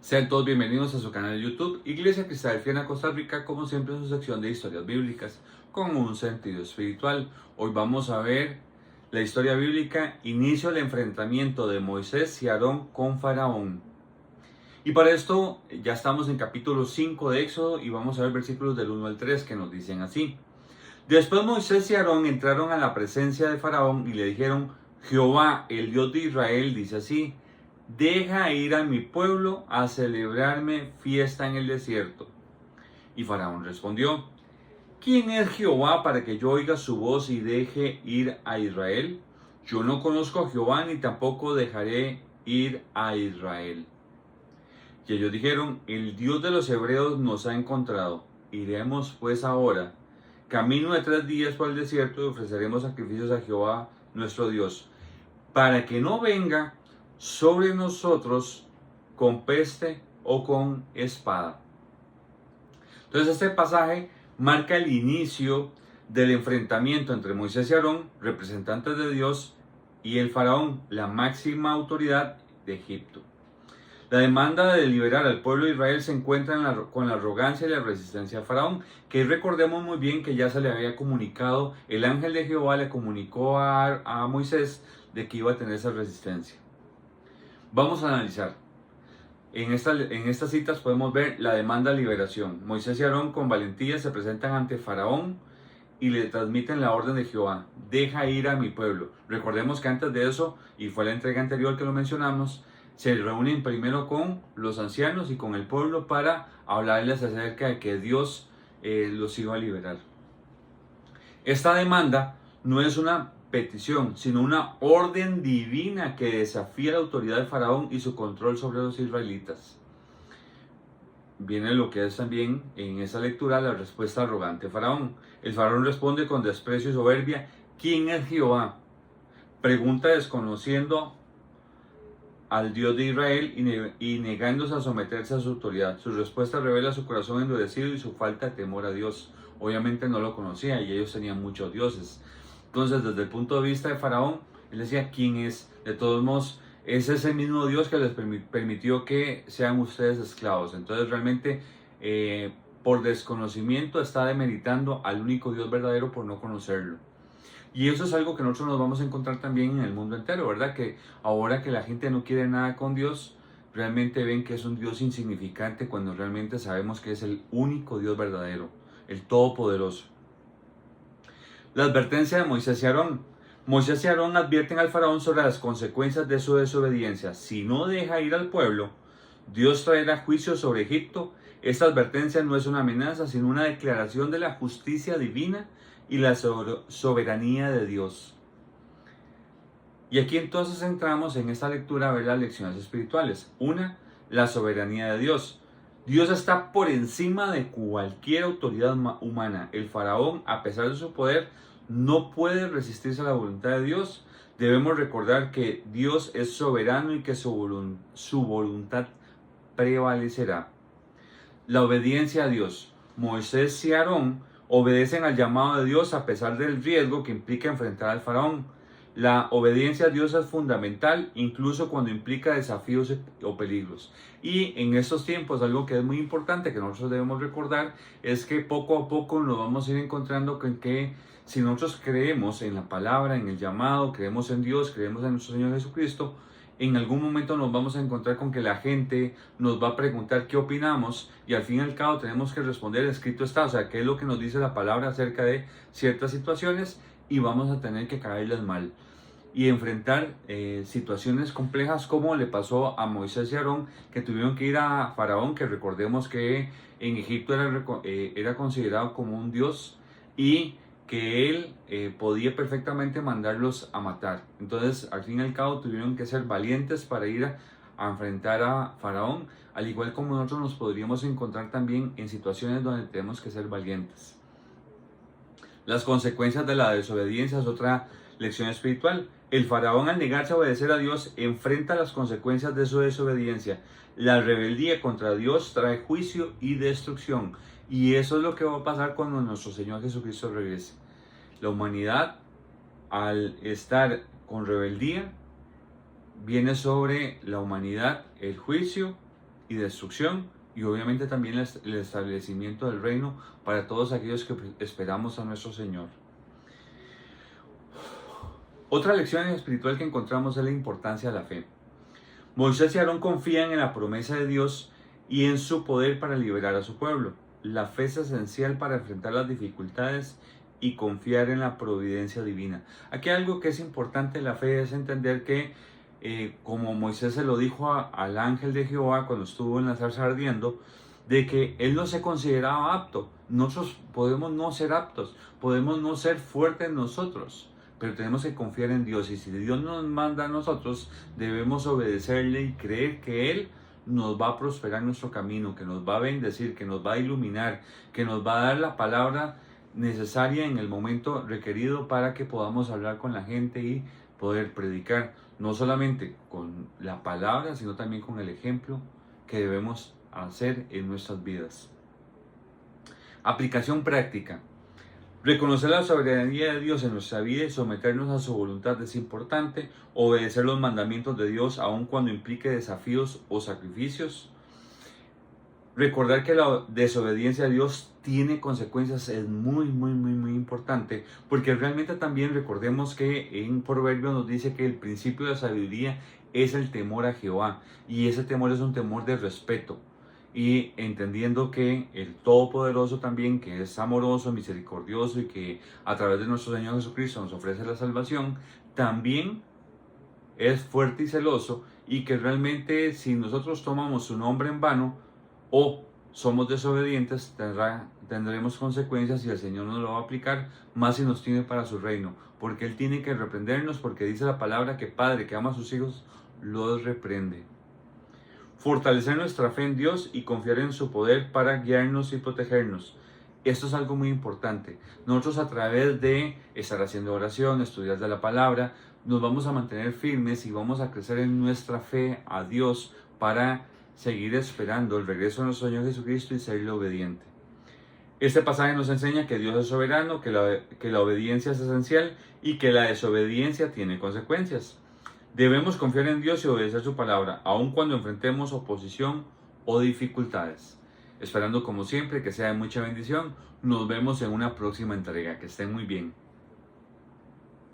Sean todos bienvenidos a su canal de YouTube, Iglesia Cristiana Costa Rica, como siempre en su sección de historias bíblicas, con un sentido espiritual. Hoy vamos a ver la historia bíblica, inicio del enfrentamiento de Moisés y Aarón con Faraón. Y para esto ya estamos en capítulo 5 de Éxodo y vamos a ver versículos del 1 al 3 que nos dicen así. Después Moisés y Aarón entraron a la presencia de Faraón y le dijeron: Jehová, el Dios de Israel, dice así: deja ir a mi pueblo a celebrarme fiesta en el desierto. Y Faraón respondió: ¿quién es Jehová para que yo oiga su voz y deje ir a Israel? Yo no conozco a Jehová ni tampoco dejaré ir a Israel. Y ellos dijeron: el Dios de los hebreos nos ha encontrado. Iremos pues ahora camino de 3 días por el desierto y ofreceremos sacrificios a Jehová nuestro Dios, para que no venga sobre nosotros con peste o con espada. Entonces este pasaje marca el inicio del enfrentamiento entre Moisés y Aarón, representantes de Dios, y el faraón, la máxima autoridad de Egipto. La demanda de liberar al pueblo de Israel se encuentra con la arrogancia y la resistencia al faraón, que recordemos muy bien que ya se le había comunicado, el ángel de Jehová le comunicó a Moisés de que iba a tener esa resistencia. Vamos a analizar. En estas citas podemos ver la demanda de liberación. Moisés y Aarón con valentía se presentan ante Faraón y le transmiten la orden de Jehová: deja ir a mi pueblo. Recordemos que antes de eso, y fue la entrega anterior que lo mencionamos, se reúnen primero con los ancianos y con el pueblo para hablarles acerca de que Dios los iba a liberar. Esta demanda no es una petición, sino una orden divina que desafía la autoridad de Faraón y su control sobre los israelitas. Viene lo que es también en esa lectura la respuesta arrogante de Faraón. El Faraón responde con desprecio y soberbia: ¿quién es Jehová? Pregunta desconociendo al Dios de Israel y negándose a someterse a su autoridad. Su respuesta revela su corazón endurecido y su falta de temor a Dios. Obviamente no lo conocía y ellos tenían muchos dioses. Entonces, desde el punto de vista de Faraón, él decía: ¿quién es? De todos modos, es ese mismo Dios que les permitió que sean ustedes esclavos. Entonces, realmente, por desconocimiento, está demeritando al único Dios verdadero por no conocerlo. Y eso es algo que nosotros nos vamos a encontrar también en el mundo entero, ¿verdad? Que ahora que la gente no quiere nada con Dios, realmente ven que es un Dios insignificante cuando realmente sabemos que es el único Dios verdadero, el Todopoderoso. La advertencia de Moisés y Aarón. Moisés y Aarón advierten al faraón sobre las consecuencias de su desobediencia. Si no deja ir al pueblo, Dios traerá juicio sobre Egipto. Esta advertencia no es una amenaza, sino una declaración de la justicia divina y la soberanía de Dios. Y aquí entonces entramos en esta lectura a ver las lecciones espirituales. Una, la soberanía de Dios. Dios está por encima de cualquier autoridad humana. El faraón, a pesar de su poder, no puede resistirse a la voluntad de Dios. Debemos recordar que Dios es soberano y que su voluntad prevalecerá. La obediencia a Dios. Moisés y Aarón obedecen al llamado de Dios a pesar del riesgo que implica enfrentar al faraón. La obediencia a Dios es fundamental, incluso cuando implica desafíos o peligros. Y en estos tiempos, algo que es muy importante que nosotros debemos recordar es que poco a poco nos vamos a ir encontrando con que si nosotros creemos en la palabra, en el llamado, creemos en Dios, creemos en nuestro Señor Jesucristo, en algún momento nos vamos a encontrar con que la gente nos va a preguntar qué opinamos y al fin y al cabo tenemos que responder: escrito está, o sea, qué es lo que nos dice la palabra acerca de ciertas situaciones, y vamos a tener que caerles mal y enfrentar situaciones complejas como le pasó a Moisés y Aarón, que tuvieron que ir a Faraón, que recordemos que en Egipto era considerado como un dios y que él podía perfectamente mandarlos a matar. Entonces, al fin y al cabo, tuvieron que ser valientes para ir a enfrentar a Faraón, al igual como nosotros nos podríamos encontrar también en situaciones donde tenemos que ser valientes. Las consecuencias de la desobediencia es otra lección espiritual. El faraón, al negarse a obedecer a Dios, enfrenta las consecuencias de su desobediencia. La rebeldía contra Dios trae juicio y destrucción. Y eso es lo que va a pasar cuando nuestro Señor Jesucristo regrese. La humanidad, al estar con rebeldía, viene sobre la humanidad el juicio y destrucción, y obviamente también el establecimiento del reino para todos aquellos que esperamos a nuestro Señor. Otra lección espiritual que encontramos es la importancia de la fe. Moisés y Aarón confían en la promesa de Dios y en su poder para liberar a su pueblo. La fe es esencial para enfrentar las dificultades y confiar en la providencia divina. Aquí algo que es importante en la fe es entender que, como Moisés se lo dijo al ángel de Jehová cuando estuvo en la zarza ardiendo, de que él no se consideraba apto. Nosotros podemos no ser aptos, podemos no ser fuertes nosotros, pero tenemos que confiar en Dios, y si Dios nos manda a nosotros, debemos obedecerle y creer que Él nos va a prosperar nuestro camino, que nos va a bendecir, que nos va a iluminar, que nos va a dar la palabra necesaria en el momento requerido para que podamos hablar con la gente y poder predicar, no solamente con la palabra, sino también con el ejemplo que debemos hacer en nuestras vidas. Aplicación práctica. Reconocer la soberanía de Dios en nuestra vida y someternos a su voluntad es importante. Obedecer los mandamientos de Dios aun cuando implique desafíos o sacrificios. Recordar que la desobediencia a Dios tiene consecuencias es muy importante, porque realmente también recordemos que en Proverbios nos dice que el principio de la sabiduría es el temor a Jehová, y ese temor es un temor de respeto. Y entendiendo que el Todopoderoso también, que es amoroso, misericordioso y que a través de nuestro Señor Jesucristo nos ofrece la salvación, también es fuerte y celoso, y que realmente si nosotros tomamos su nombre en vano o somos desobedientes, tendremos consecuencias, y el Señor nos lo va a aplicar, más si nos tiene para su reino, porque Él tiene que reprendernos, porque dice la palabra que Padre que ama a sus hijos los reprende. Fortalecer nuestra fe en Dios y confiar en su poder para guiarnos y protegernos. Esto es algo muy importante. Nosotros, a través de estar haciendo oración, estudiar de la palabra, nos vamos a mantener firmes y vamos a crecer en nuestra fe a Dios para seguir esperando el regreso de nuestro Señor Jesucristo y serle obediente. Este pasaje nos enseña que Dios es soberano, que la obediencia es esencial y que la desobediencia tiene consecuencias. Debemos confiar en Dios y obedecer su palabra, aun cuando enfrentemos oposición o dificultades. Esperando como siempre que sea de mucha bendición, nos vemos en una próxima entrega. Que estén muy bien.